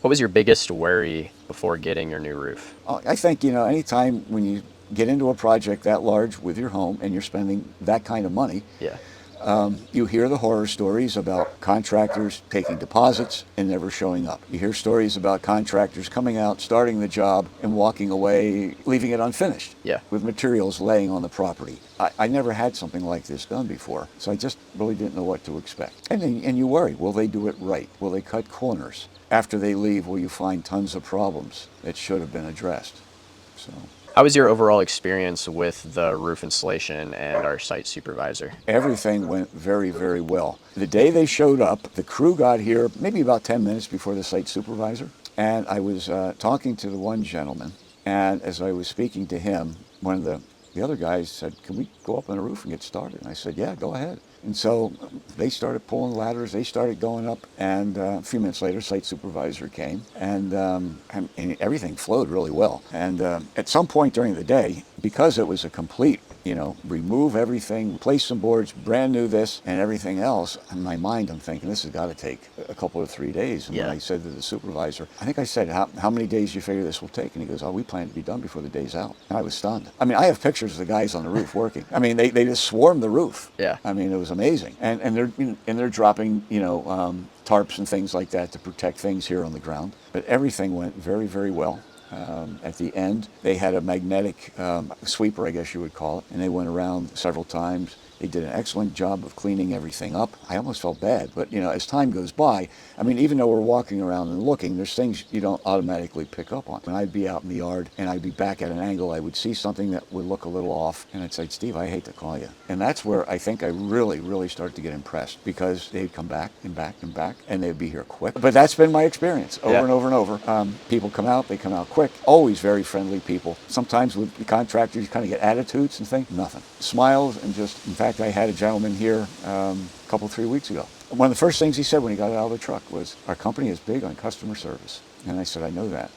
What was your biggest worry before getting your new roof? I think, anytime when you get into a project that large with your home and you're spending that kind of money, Yeah. you hear the horror stories about contractors taking deposits and never showing up. You hear stories about contractors coming out, starting the job, and walking away, leaving it unfinished Yeah. with materials laying on the property. I never had something like this done before, so I just really didn't know what to expect. And you worry, will they do it right? Will they cut corners? After they leave, will you find tons of problems that should have been addressed? So How was your overall experience with the roof installation and our site supervisor? everything went very, very well. The day they showed up, the crew got here maybe about 10 minutes before the site supervisor. And I was talking to the one gentleman. And as I was speaking to him, one of the other guys said, "Can we go up on the roof and get started?" And I said, "Yeah, go ahead." And so they started pulling ladders, they started going up, and a few minutes later, site supervisor came, and everything flowed really well. And at some point during the day, because it was a complete, remove everything, place some boards, brand new this, and everything else, in my mind, I'm thinking, this has got to take a couple of 3 days. And when Yeah. I said to the supervisor, I think I said, how many days do you figure this will take? And he goes, "Oh, we plan to be done before the day's out." And I was stunned. I mean, I have pictures of the guys on the roof working. I mean, they just swarmed the roof. Yeah. I mean, it was amazing. And they're dropping, tarps and things like that to protect things here on the ground. But everything went very, very well. At the end, they had a magnetic sweeper, I guess you would call it, and they went around several times. They did an excellent job of cleaning everything up. I almost felt bad, but as time goes by, I mean, even though we're walking around and looking, there's things you don't automatically pick up on. When I'd be out in the yard and I'd be back at an angle, I would see something that would look a little off, and I'd say, "Steve, I hate to call you." And that's where I think I really, really started to get impressed, because they'd come back and back and back, and they'd be here quick. But that's been my experience over Yeah. and over and over. People come out, they come out quick, always very friendly people. Sometimes with the contractors, you kind of get attitudes and things, nothing. Smiles, and just, in fact, I had a gentleman here a couple, 3 weeks ago. One of the first things he said when he got out of the truck was, "Our company is big on customer service." And I said, "I know that."